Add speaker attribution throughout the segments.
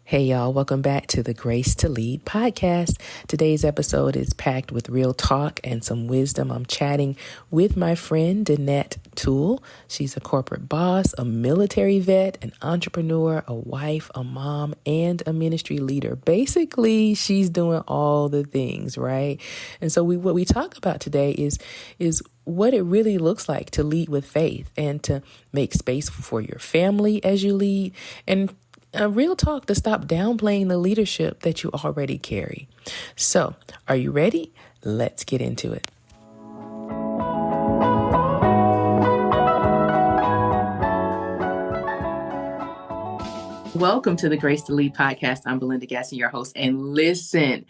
Speaker 1: Hey y'all, welcome back to the Grace to Lead podcast. Today's episode is packed with real talk and some wisdom. I'm chatting with my friend Danette Toole. She's a corporate boss, a military vet, an entrepreneur, a wife, a mom, and a ministry leader. Basically, she's doing all the things, right? And so what we talk about today is what it really looks like to lead with faith and to make space for your family as you lead, and a real talk to stop downplaying the leadership that you already carry. So, are you ready? Let's get into it. Welcome to the Grace to Lead podcast. I'm Belinda Gasson, your host. And listen,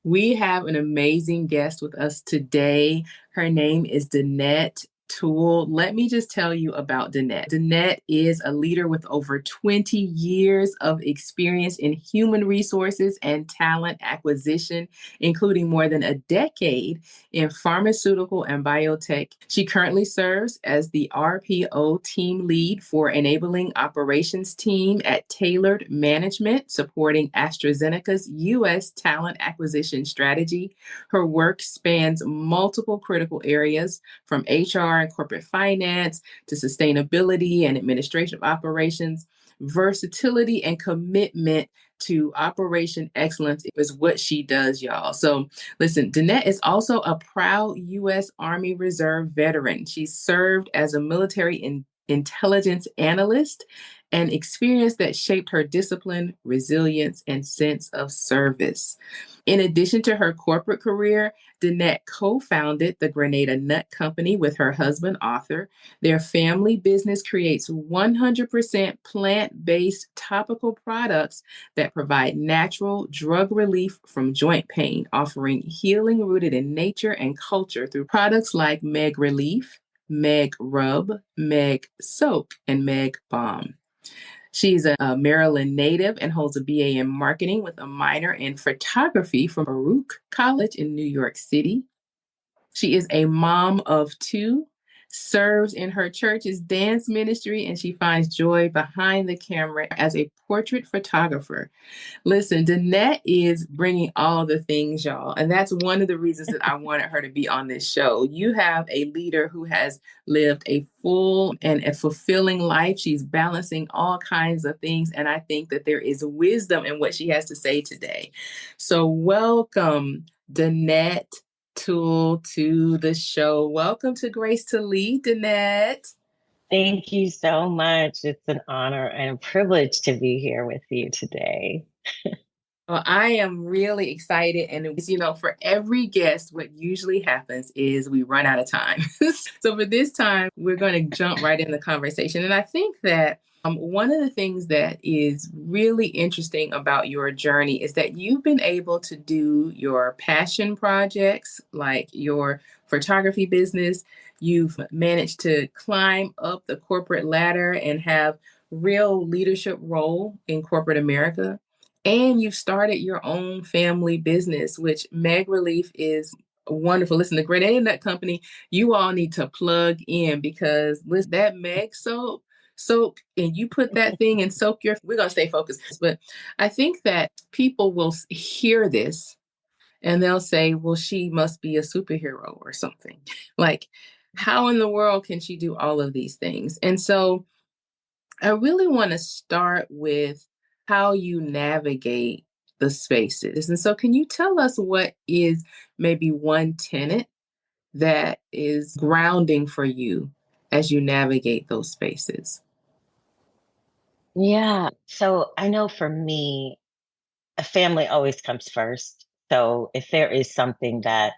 Speaker 1: we have an amazing guest with us today. Her name is Danette Toole. Let me just tell you about Danette. Danette is a leader with over 20 years of experience in human resources and talent acquisition, including more than a decade in pharmaceutical and biotech. She currently serves as the RPO team lead for enabling operations team at Tailored Management, supporting AstraZeneca's U.S. talent acquisition strategy. Her work spans multiple critical areas, from HR and corporate finance to sustainability and administration of operations. Versatility and commitment to operation excellence is what she does, y'all. So listen, Danette is also a proud U.S. Army Reserve veteran. She served as a military intelligence analyst, an experience that shaped her discipline, resilience, and sense of service. In addition to her corporate career, Danette co-founded the Grenada Nut Company with her husband, Arthur. Their family business creates 100% plant-based topical products that provide natural drug relief from joint pain, offering healing rooted in nature and culture through products like Meg Relief, Meg Rub, Meg Soak, and Meg Balm. She's a Maryland native and holds a BA in marketing with a minor in photography from Baruch College in New York City. She is a mom of two, serves in her church's dance ministry, and she finds joy behind the camera as a portrait photographer. Listen, Danette is bringing all the things, y'all. And that's one of the reasons that I wanted her to be on this show. You have a leader who has lived a full and a fulfilling life. She's balancing all kinds of things. And I think that there is wisdom in what she has to say today. So welcome, Danette Toole, to the show. Welcome to Grace to Lead, Danette.
Speaker 2: Thank you so much. It's an honor and a privilege to be here with you today.
Speaker 1: Well, I am really excited. And, for every guest, what usually happens is we run out of time. So for this time, we're going to jump right in the conversation. And I think that one of the things that is really interesting about your journey is that you've been able to do your passion projects, like your photography business. You've managed to climb up the corporate ladder and have real leadership role in corporate America. And you've started your own family business, which Meg Relief is wonderful. Listen, the Grenada Nut Company, you all need to plug in, because listen, that Meg soak, and you put that thing and soak we're going to stay focused. But I think that people will hear this and they'll say, well, she must be a superhero or something. Like, how in the world can she do all of these things? And so I really want to start with how you navigate the spaces. And so can you tell us what is maybe one tenet that is grounding for you as you navigate those spaces?
Speaker 2: Yeah. So I know for me, a family always comes first. So if there is something that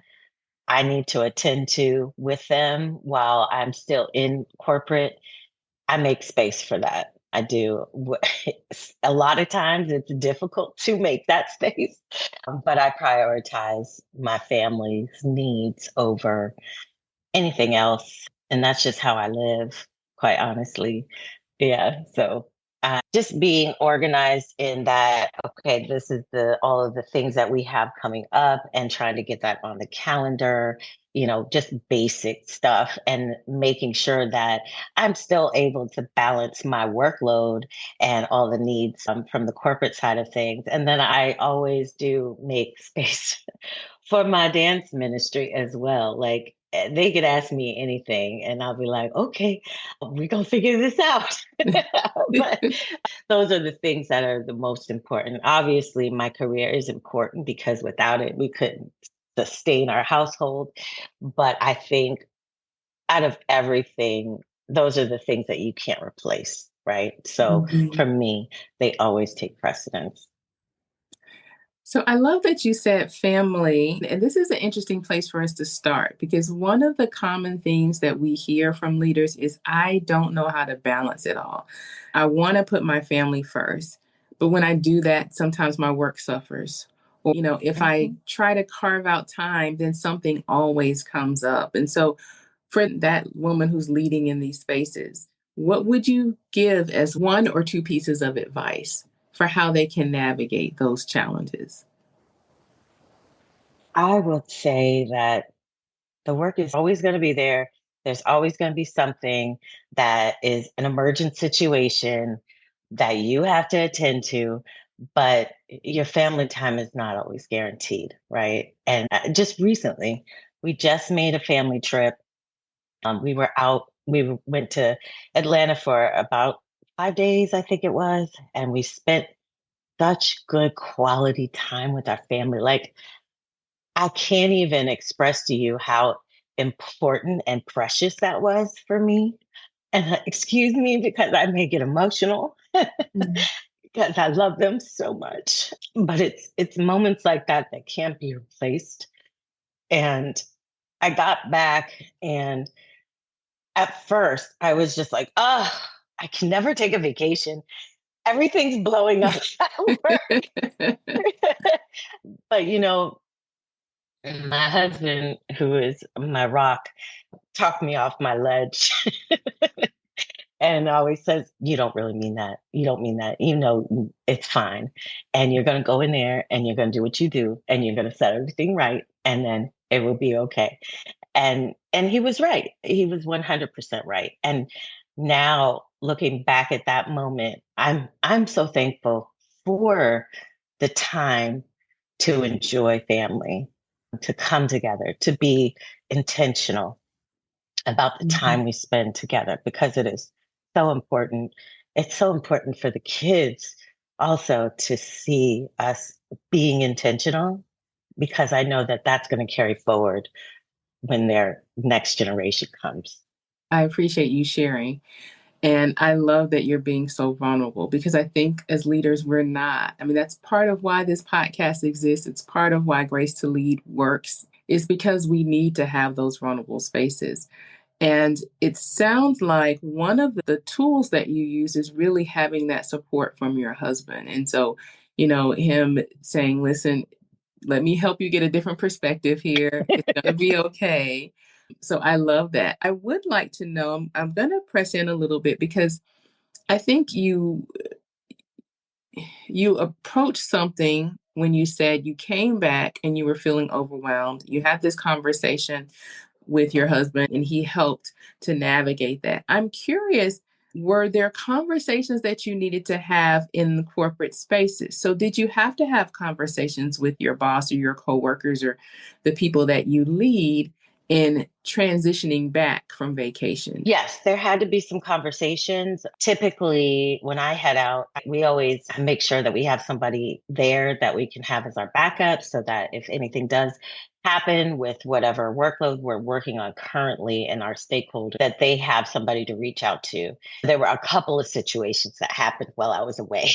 Speaker 2: I need to attend to with them while I'm still in corporate, I make space for that. I do. A lot of times it's difficult to make that space, but I prioritize my family's needs over anything else. And that's just how I live, quite honestly. Yeah. So Just being organized in that, okay, this is the all of the things that we have coming up and trying to get that on the calendar, just basic stuff and making sure that I'm still able to balance my workload and all the needs from the corporate side of things. And then I always do make space for my dance ministry as well. Like they could ask me anything and I'll be like, okay, we're going to figure this out. But those are the things that are the most important. Obviously, my career is important because without it, we couldn't sustain our household. But I think out of everything, those are the things that you can't replace. Right. So for
Speaker 1: Mhm.
Speaker 2: me, they always take precedence.
Speaker 1: So I love that you said family, and this is an interesting place for us to start because one of the common themes that we hear from leaders is I don't know how to balance it all. I want to put my family first, but when I do that, sometimes my work suffers. Or, if I
Speaker 2: Mhm.
Speaker 1: try to carve out time, then something always comes up. And so for that woman who's leading in these spaces, what would you give as one or two pieces of advice for how they can navigate those challenges?
Speaker 2: I would say that the work is always going to be there. There's always going to be something that is an emergent situation that you have to attend to, but your family time is not always guaranteed, right? And just recently, we just made a family trip. We were out, went to Atlanta for about 5 days, I think it was, and we spent such good quality time with our family. Like, I can't even express to you how important and precious that was for me. And excuse me because I may get emotional
Speaker 1: Mhm.
Speaker 2: because I love them so much. But it's moments like that that can't be replaced. And I got back and at first I was just like, oh, I can never take a vacation. Everything's blowing up at work. But my husband, who is my rock, talked me off my ledge and always says, "You don't really mean that. You don't mean that. It's fine. And you're going to go in there and you're going to do what you do and you're going to set everything right and then it will be okay." And he was right. He was 100% right. And now looking back at that moment, I'm so thankful for the time to enjoy family, to come together, to be intentional about the time
Speaker 1: Mhm.
Speaker 2: we spend together because it is so important. It's so important for the kids also to see us being intentional because I know that that's going to carry forward when their next generation comes.
Speaker 1: I appreciate you sharing. And I love that you're being so vulnerable because I think as leaders, we're not. I mean, that's part of why this podcast exists. It's part of why Grace to Lead works, is because we need to have those vulnerable spaces. And it sounds like one of the tools that you use is really having that support from your husband. And so, him saying, listen, let me help you get a different perspective here. It's going to be okay. So I love that. I would like to know, I'm going to press in a little bit because I think you approached something when you said you came back and you were feeling overwhelmed. You had this conversation with your husband and he helped to navigate that. I'm curious, were there conversations that you needed to have in the corporate spaces? So did you have to have conversations with your boss or your coworkers or the people that you lead in transitioning back from vacation?
Speaker 2: Yes, there had to be some conversations. Typically, when I head out, we always make sure that we have somebody there that we can have as our backup so that if anything does happen with whatever workload we're working on currently in our stakeholder, that they have somebody to reach out to. There were a couple of situations that happened while I was away.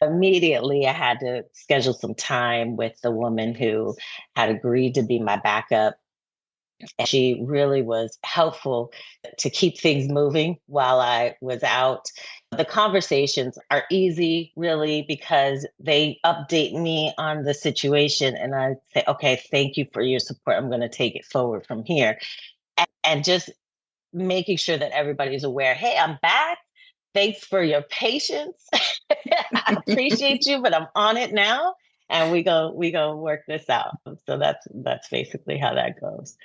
Speaker 2: Immediately, I had to schedule some time with the woman who had agreed to be my backup, and she really was helpful to keep things moving while I was out. The conversations are easy, really, because they update me on the situation and I say, okay, thank you for your support. I'm going to take it forward from here. And just making sure that everybody's aware, hey, I'm back. Thanks for your patience. I appreciate you, but I'm on it now, and we go work this out. So that's basically how that goes.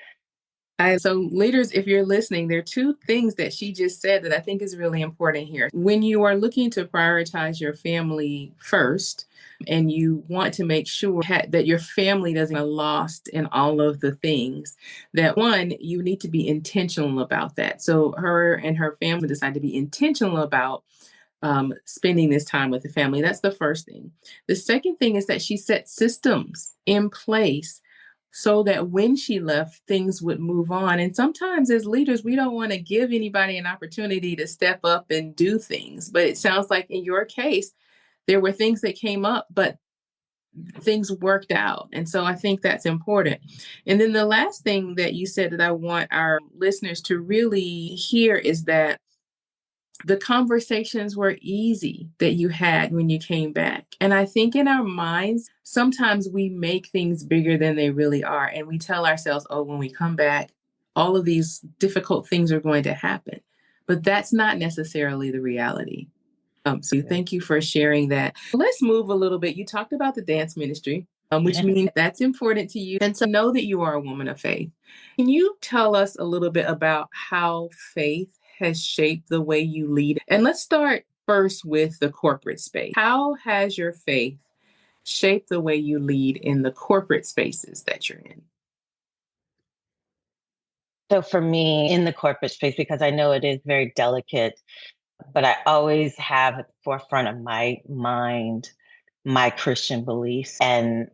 Speaker 1: So, leaders, if you're listening, there are two things that she just said that I think is really important here. When you are looking to prioritize your family first, and you want to make sure that your family doesn't get lost in all of the things, that one, you need to be intentional about that. So, her and her family decided to be intentional about spending this time with the family. That's the first thing. The second thing is that she set systems in place so that when she left, things would move on. And sometimes, as leaders, we don't want to give anybody an opportunity to step up and do things. But it sounds like in your case, there were things that came up, but things worked out. And so I think that's important. And then the last thing that you said that I want our listeners to really hear is that the conversations were easy that you had when you came back. And I think in our minds, sometimes we make things bigger than they really are. And we tell ourselves, oh, when we come back, all of these difficult things are going to happen. But that's not necessarily the reality. So thank you for sharing that. Let's move a little bit. You talked about the dance ministry, which means that's important to you. And so know that you are a woman of faith. Can you tell us a little bit about how faith has shaped the way you lead? And let's start first with the corporate space. How has your faith shaped the way you lead in the corporate spaces that you're in?
Speaker 2: So for me, in the corporate space, because I know it is very delicate, but I always have at the forefront of my mind my Christian beliefs. And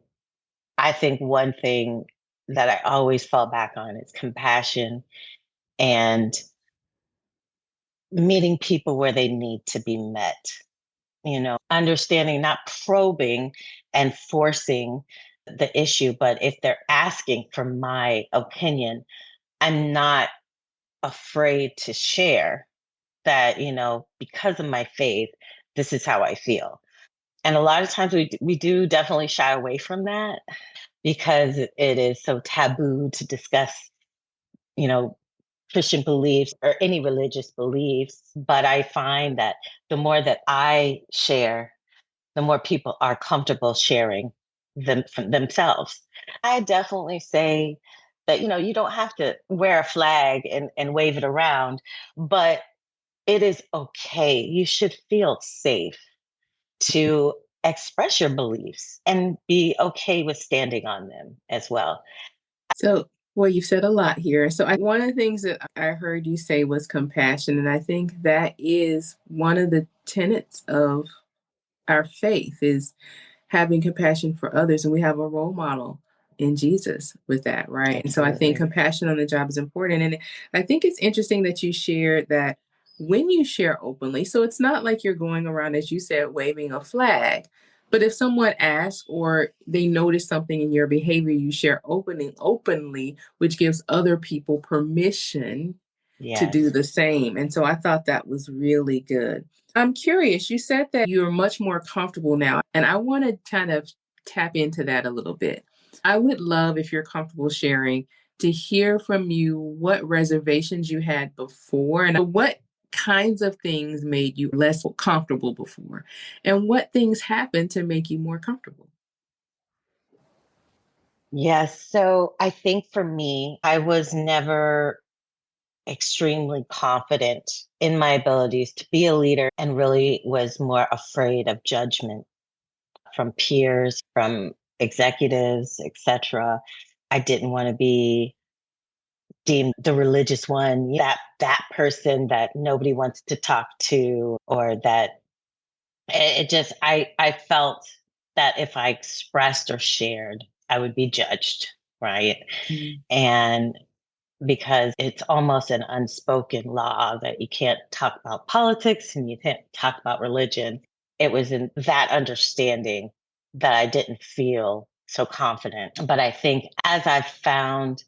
Speaker 2: I think one thing that I always fall back on is compassion and meeting people where they need to be met. Understanding, not probing and forcing the issue, but if they're asking for my opinion, I'm not afraid to share that, because of my faith, this is how I feel. And a lot of times we do definitely shy away from that because it is so taboo to discuss, you know, Christian beliefs or any religious beliefs. But I find that the more that I share, the more people are comfortable sharing them from themselves. I definitely say that, you don't have to wear a flag and wave it around, but it is okay. You should feel safe to express your beliefs and be okay with standing on them as well.
Speaker 1: So, well, you've said a lot here. One of the things that I heard you say was compassion. And I think that is one of the tenets of our faith is having compassion for others. And we have a role model in Jesus with that, right? And so I think
Speaker 2: Absolutely.
Speaker 1: compassion on the job is important. And I think it's interesting that you shared that when you share openly, so it's not like you're going around, as you said, waving a flag. But if someone asks or they notice something in your behavior, you share openly, which gives other people permission to do
Speaker 2: Yes.
Speaker 1: the same. And so I thought that was really good. I'm curious, you said that you're much more comfortable now, and I want to kind of tap into that a little bit. I would love if you're comfortable sharing to hear from you what reservations you had before and what kinds of things made you less comfortable before and what things happened to make you more comfortable.
Speaker 2: Yes. So I think for me, I was never extremely confident in my abilities to be a leader and really was more afraid of judgment from peers, from executives, etc. I didn't want to be deemed the religious one, that person that nobody wants to talk to, or that it just I felt that if I expressed or shared, I would be judged, right?
Speaker 1: Mm.
Speaker 2: And because it's almost an unspoken law that you can't talk about politics and you can't talk about religion. It was in that understanding that I didn't feel so confident. But I think as I've found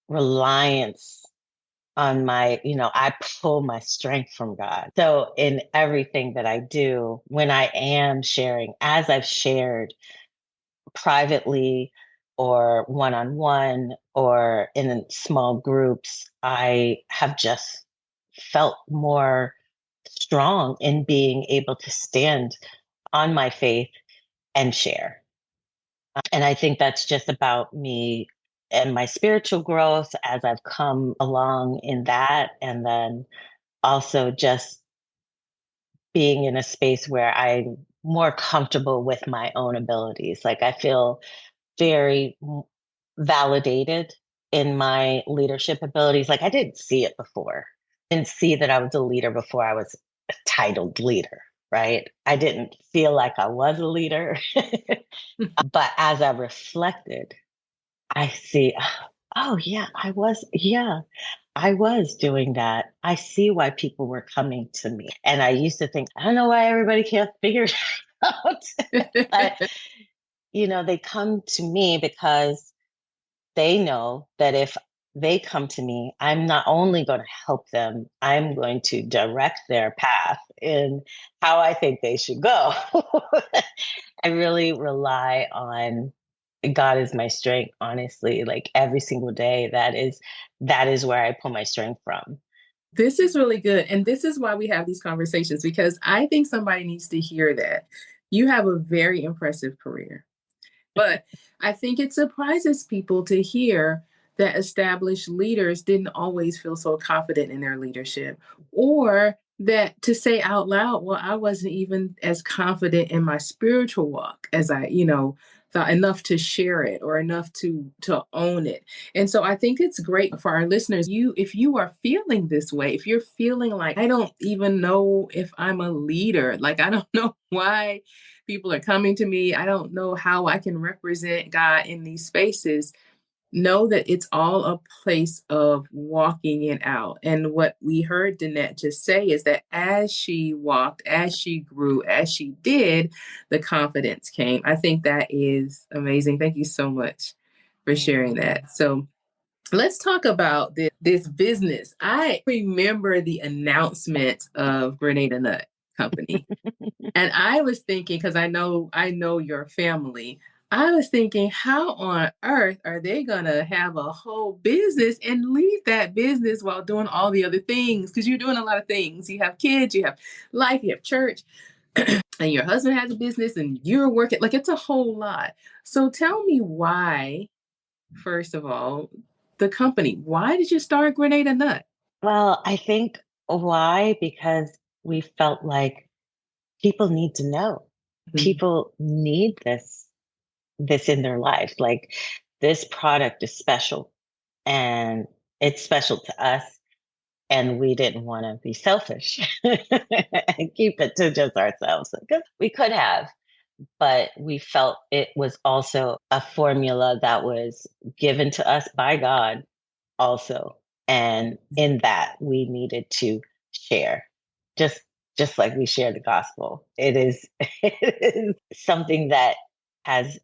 Speaker 2: reliance on I pull my strength from God. So in everything that I do, when I am sharing, as I've shared privately or one on one or in small groups, I have just felt more strong in being able to stand on my faith and share. And I think that's just about me and my spiritual growth as I've come along in that. And then also just being in a space where I'm more comfortable with my own abilities. Like I feel very validated in my leadership abilities. Like I didn't see it before. Didn't see that I was a leader before I was a titled leader, right? I didn't feel like I was a leader. But as I reflected, I see, oh yeah, I was doing that. I see why people were coming to me. And I used to think, I don't know why everybody can't figure it out. But they come to me because they know that if they come to me, I'm not only going to help them, I'm going to direct their path in how I think they should go. I really rely on God is my strength, honestly. Like every single day, that is where I pull my strength from.
Speaker 1: This is really good. And this is why we have these conversations because I think somebody needs to hear that. You have a very impressive career. But I think it surprises people to hear that established leaders didn't always feel so confident in their leadership, or that to say out loud, well, I wasn't even as confident in my spiritual walk as thought enough to share it or enough to own it. And so I think it's great for our listeners. If you are feeling this way, if you're feeling like I don't even know if I'm a leader, like I don't know why people are coming to me. I don't know how I can represent God in these spaces. Know that it's all a place of walking it out. And what we heard Danette just say is that as she walked, as she grew, as she did, the confidence came. I think that is amazing. Thank you so much for sharing
Speaker 2: Mm.
Speaker 1: that. So let's talk about this business. I remember the announcement of Grenada Nut Company. And I was thinking, because I know your family, I was thinking, how on earth are they gonna have a whole business and lead that business while doing all the other things? Because you're doing a lot of things. You have kids, you have life, you have church, and your husband has a business, and you're working. Like it's a whole lot. So tell me why, first of all, the company. Why did you start Grenada Nut?
Speaker 2: Well, I think why? Because we felt like people need to know.
Speaker 1: Mhm.
Speaker 2: People need this in their life. Like this product is special and it's special to us. And we didn't want to be selfish and keep it to just ourselves. Because we could have, but we felt it was also a formula that was given to us by God also. And in that we needed to share. Just just like we share the gospel. It is it is something that has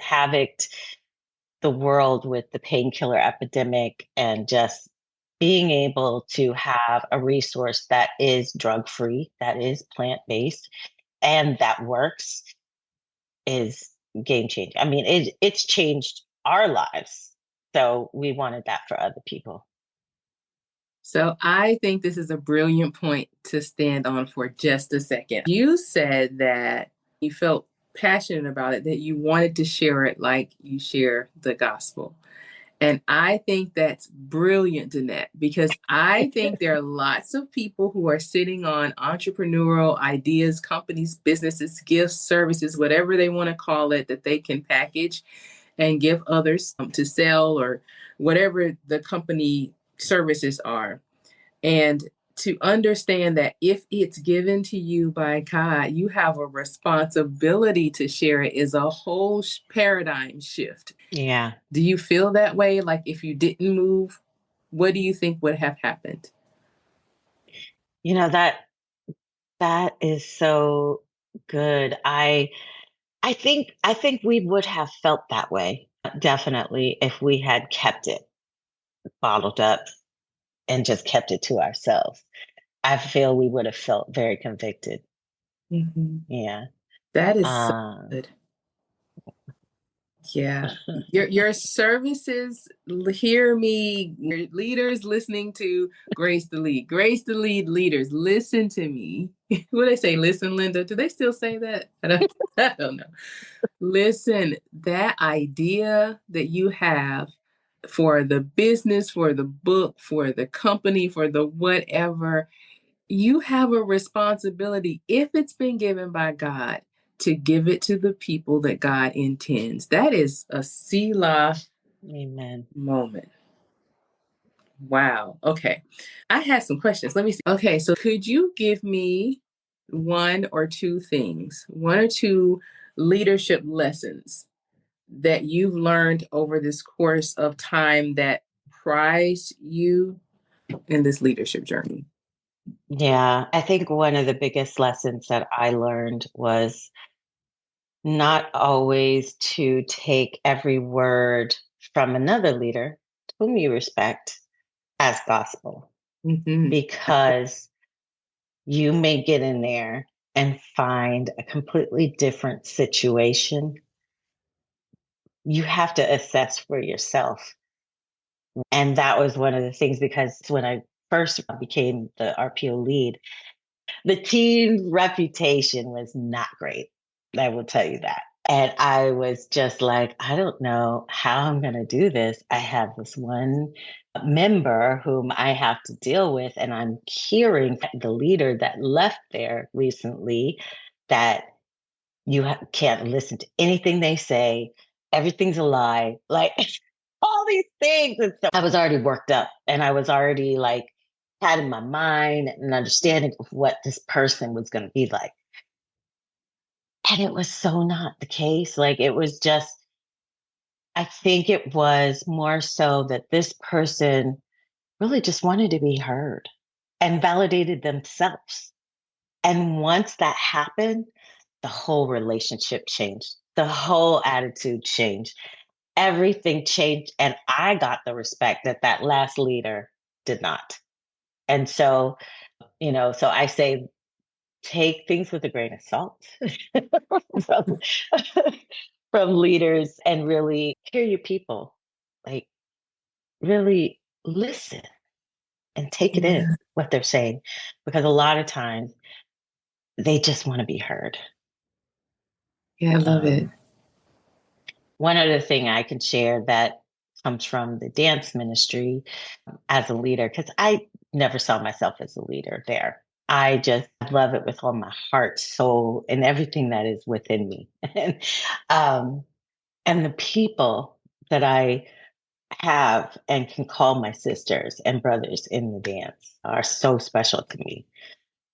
Speaker 2: havocked the world with the painkiller epidemic, and just being able to have a resource that is drug free, that is plant based, and that works is game changing. I mean, it's changed our lives. So we wanted that for other people.
Speaker 1: So I think this is a brilliant point to stand on for just a second. You said that you felt passionate about it, that you wanted to share it like you share the gospel. And I think that's brilliant, Danette, because I think there are lots of people who are sitting on entrepreneurial ideas, companies, businesses, gifts, services, whatever they want to call it, that they can package and give others to sell or whatever the company services are. And to understand that if it's given to you by God, you have a responsibility to share it is a whole paradigm shift.
Speaker 2: Yeah.
Speaker 1: Do you feel that way? Like if you didn't move, what do you think would have happened?
Speaker 2: That is so good. I think we would have felt that way, definitely, if we had kept it bottled up and just kept it to ourselves. I feel we would have felt very convicted.
Speaker 1: Mhm.
Speaker 2: Yeah.
Speaker 1: That is so
Speaker 2: Um,
Speaker 1: good. Yeah. Your services, hear me, your leaders listening to Grace the Lead. Grace the Lead leaders, listen to me. What do they say? Listen, Linda. Do they still say that? I don't know. Listen, that idea that you have for the business, for the book, for the company, for the whatever, you have a responsibility, if it's been given by God, to give it to the people that God intends. That is a Selah
Speaker 2: Amen.
Speaker 1: moment. Wow. Okay. I had some questions. Let me see. Okay. So could you give me one or two things, one or two leadership lessons that you've learned over this course of time that prized you in this leadership journey?
Speaker 2: Yeah, I think one of the biggest lessons that I learned was not always to take every word from another leader whom you respect as gospel,
Speaker 1: Mm-hmm.
Speaker 2: because you may get in there and find a completely different situation. You have to assess for yourself. And that was one of the things, because when I first became the RPO lead, the team's reputation was not great. I will tell you that. And I was just like, I don't know how I'm going to do this. I have this one member whom I have to deal with, and I'm hearing the leader that left there recently that can't listen to anything they say. Everything's a lie. Like all these things. And so I was already worked up, and I was already like, had in my mind an understanding of what this person was going to be like. And it was so not the case. Like, it was just, I think it was more so that this person really just wanted to be heard and validated themselves. And once that happened, the whole relationship changed, the whole attitude changed, everything changed. And I got the respect that that last leader did not. And so, so I say, take things with a grain of salt from, from leaders, and really hear your people. Like, really listen and take it in
Speaker 1: Yeah.
Speaker 2: what they're saying, because a lot of times they just want to be heard.
Speaker 1: Yeah, I love it.
Speaker 2: Um, One other thing I can share that comes from the dance ministry as a leader, because I never saw myself as a leader there. I just love it with all my heart, soul, and everything that is within me. um, and the people that I have and can call my sisters and brothers in the dance are so special to me.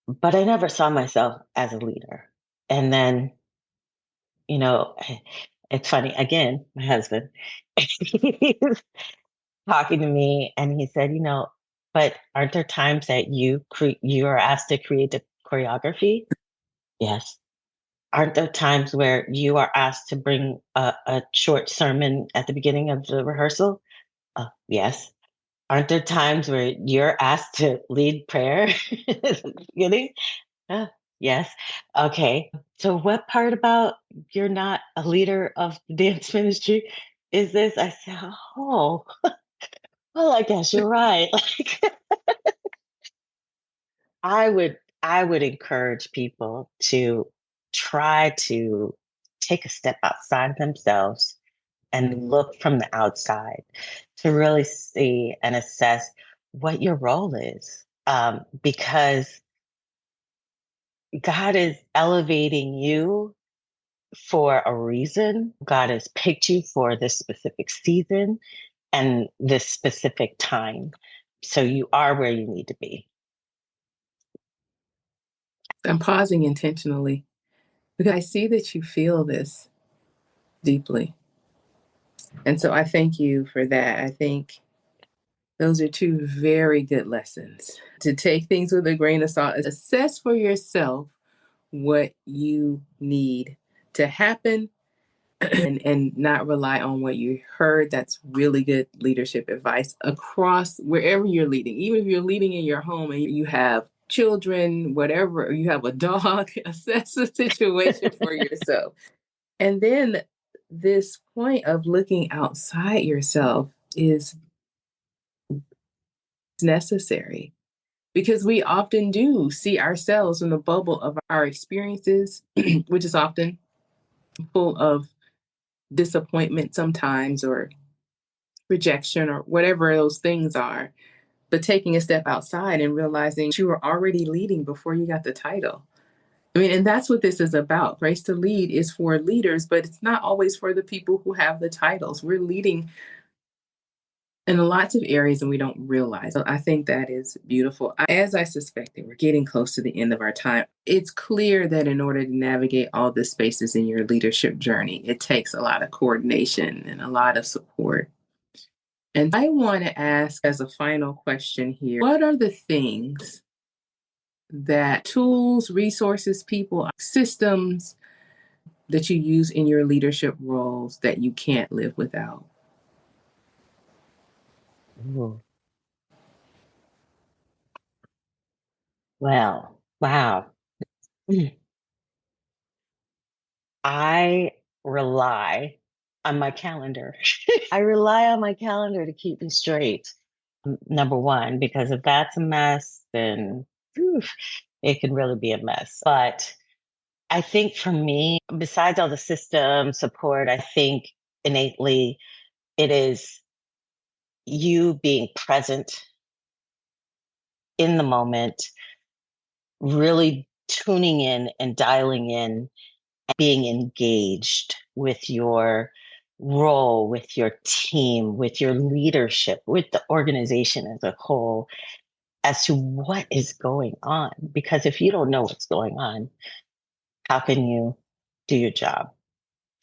Speaker 2: But I never saw myself as a leader. And then, you know, it's funny, again, my husband, he's talking to me and he said, but aren't there times that you are asked to create the choreography? Yes. Aren't there times where you are asked to bring a short sermon at the beginning of the rehearsal? Yes. Aren't there times where you're asked to lead prayer at the beginning? Uh, yes. Okay. So, what part about you're not a leader of the dance ministry is this? I said, oh, well, I guess you're right. Like, I would encourage people to try to take a step outside themselves and look from the outside to really see and assess what your role is. Because God is elevating you for a reason. God has picked you for this specific season and this specific time. So you are where you need to be.
Speaker 1: I'm pausing intentionally because I see that you feel this deeply. And so I thank you for that. I think those are two very good lessons to take things with a grain of salt, assess for yourself what you need to happen and not rely on what you heard. That's really good leadership advice across wherever you're leading. Even if you're leading in your home and you have children, whatever, or you have a dog, assess the situation for yourself. And then this point of looking outside yourself is necessary because we often do see ourselves in the bubble of our experiences, which is often full of disappointment sometimes or rejection or whatever those things are. But taking a step outside and realizing you were already leading before you got the title. I mean, and that's what this is about. Race to Lead is for leaders, but it's not always for the people who have the titles. We're leading in lots of areas and we don't realize. So I think that is beautiful. As I suspected, we're getting close to the end of our time. It's clear that in order to navigate all the spaces in your leadership journey, it takes a lot of coordination and a lot of support. And I want to ask as a final question here, what are the things that tools, resources, people, systems that you use in your leadership roles that you can't live without?
Speaker 2: Ooh. Well, wow. Mm. I rely on my calendar. I rely on my calendar to keep me straight. Number one, because if that's a mess, then oof, it can really be a mess. But I think for me, besides all the system support, I think innately it is you being present in the moment, really tuning in and dialing in, being engaged with your role, with your team, with your leadership, with the organization as a whole, as to what is going on. Because if you don't know what's going on, how can you do your job?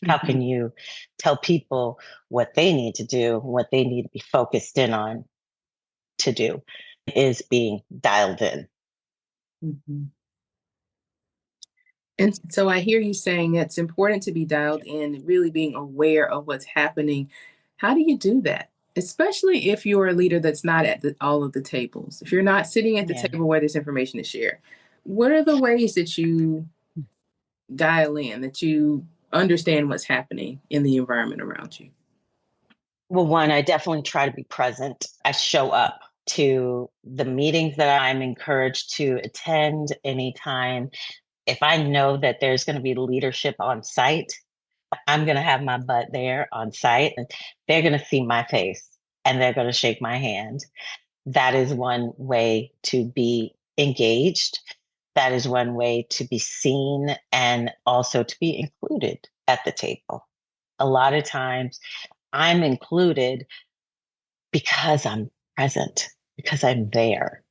Speaker 2: How
Speaker 1: Mm-hmm.
Speaker 2: can you tell people what they need to do, what they need to be focused in on to do? Is being dialed in.
Speaker 1: Mm-hmm. And so I hear you saying it's important to be dialed in, really being aware of what's happening. How do you do that? Especially if you're a leader that's not at all of the tables, if you're not sitting at the
Speaker 2: Yeah.
Speaker 1: table where this information is shared. What are the ways that you dial in, that you understand what's happening in the environment around you?
Speaker 2: Well, one, I definitely try to be present. I show up to the meetings that I'm encouraged to attend anytime. If I know that there's going to be leadership on site, I'm going to have my butt there on site. And they're going to see my face and they're going to shake my hand. That is one way to be engaged. That is one way to be seen and also to be included at the table. A lot of times I'm included because I'm present, because I'm there.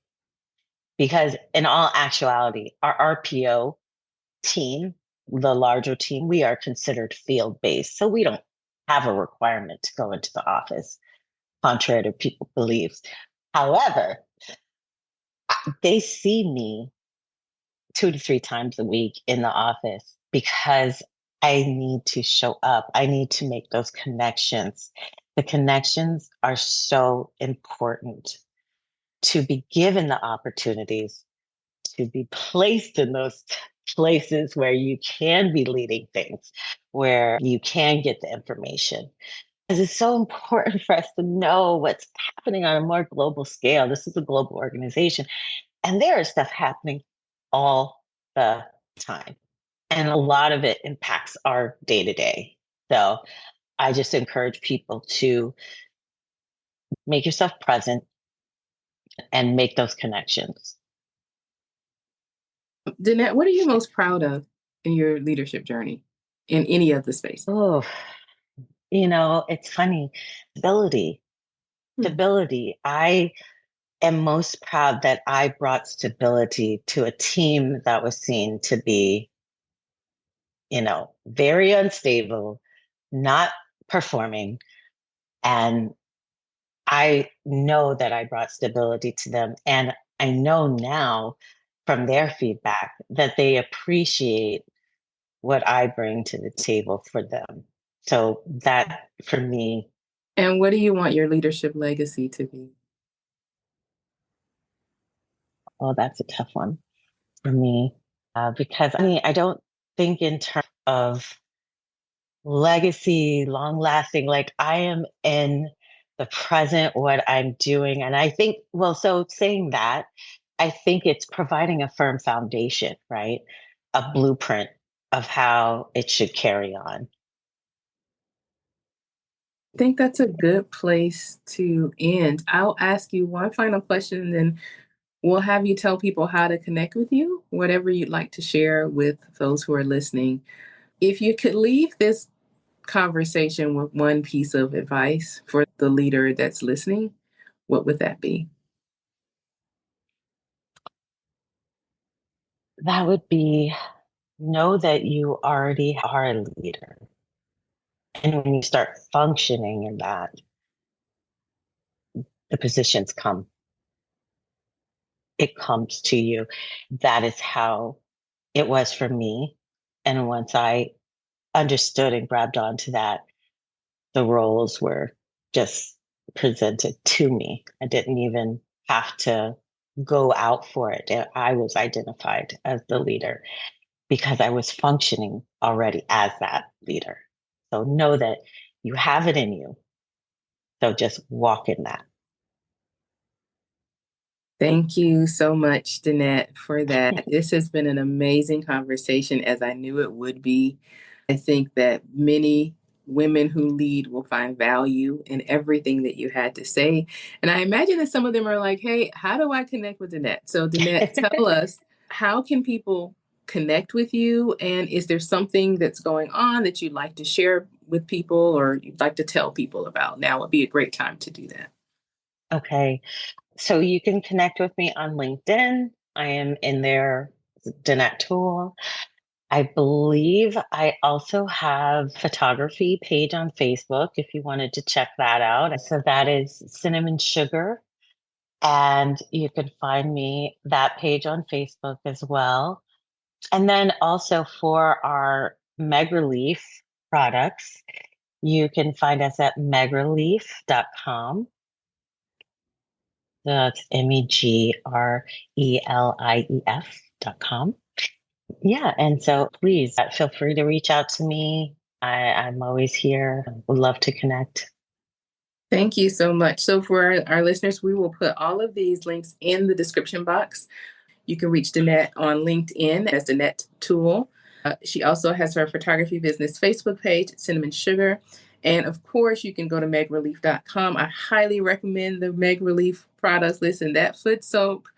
Speaker 2: Because in all actuality, our RPO team, the larger team, we are considered field based. So we don't have a requirement to go into the office, contrary to people beliefs. However, they see me 2 to 3 times a week in the office because I need to show up. I need to make those connections. The connections are so important to be given the opportunities to be placed in those places where you can be leading things, where you can get the information. Because it's so important for us to know what's happening on a more global scale. This is a global organization, and there is stuff happening all the time. And a lot of it impacts our day to day. So I just encourage people to make yourself present and make those connections.
Speaker 1: Danette, what are you most proud of in your leadership journey in any of the spaces?
Speaker 2: Oh, it's funny. Stability.
Speaker 1: Hmm.
Speaker 2: Stability. I am most proud that I brought stability to a team that was seen to be, very unstable, not performing. And I know that I brought stability to them. And I know now from their feedback that they appreciate what I bring to the table for them. So that for me,
Speaker 1: And what do you want your leadership legacy to be?
Speaker 2: oh, that's a tough one for me. Because I mean, I don't think in terms of legacy, long lasting. Like I am in the present, what I'm doing. And I think, well, so saying that, I think it's providing a firm foundation, right? A blueprint of how it should carry on.
Speaker 1: I think that's a good place to end. I'll ask you one final question and then we'll have you tell people how to connect with you, whatever you'd like to share with those who are listening. If you could leave this conversation with one piece of advice for the leader that's listening, what would that be?
Speaker 2: That would be know that you already are a leader. And when you start functioning in that, the positions come, it comes to you. That is how it was for me. And once I understood and grabbed onto that, the roles were just presented to me. I didn't even have to go out for it. I was identified as the leader because I was functioning already as that leader. So know that you have it in you. So just walk in that.
Speaker 1: Thank you so much, Danette, for that. This has been an amazing conversation, as I knew it would be. I think that many women who lead will find value in everything that you had to say. And I imagine that some of them are like, hey, how do I connect with Danette? So, Danette, tell us, how can people connect with you? And is there something that's going on that you'd like to share with people or you'd like to tell people about? Now would be a great time to do that.
Speaker 2: Okay. So you can connect with me on LinkedIn. I am in there, Danette Toole. I believe I also have photography page on Facebook if you wanted to check that out. So that is Cinnamon Sugar. And you can find me that page on Facebook as well. And then also for our Meg Relief products, you can find us at megrelief.com. That's megrelief.com. Yeah. And so please feel free to reach out to me. I'm always here. Would love to connect.
Speaker 1: Thank you so much. So, for our listeners, we will put all of these links in the description box. You can reach Danette on LinkedIn as Danette Toole. She also has her photography business Facebook page, Cinnamon Sugar. And of course, you can go to megrelief.com. I highly recommend the Meg Relief products. Listen, that foot soap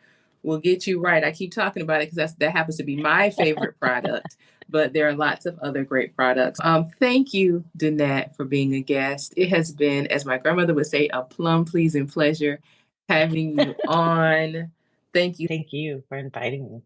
Speaker 1: will get you right. I keep talking about it because that happens to be my favorite product, but there are lots of other great products. Thank you, Danette, for being a guest. It has been, as my grandmother would say, a plum pleasing pleasure having you on. Thank you.
Speaker 2: Thank you for inviting me.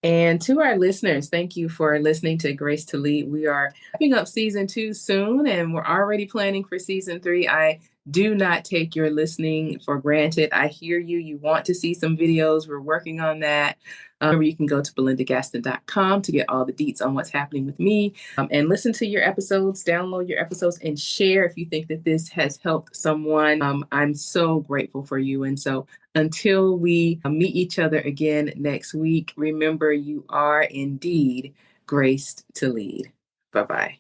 Speaker 1: And to our listeners, thank you for listening to Grace to Lead. We are wrapping up season 2 soon, and we're already planning for season 3. I do not take your listening for granted. I hear you. You want to see some videos. We're working on that. Remember, you can go to belindagaston.com to get all the deets on what's happening with me and listen to your episodes, download your episodes, and share if you think that this has helped someone. I'm so grateful for you. And so until we meet each other again next week, remember you are indeed graced to lead. Bye bye.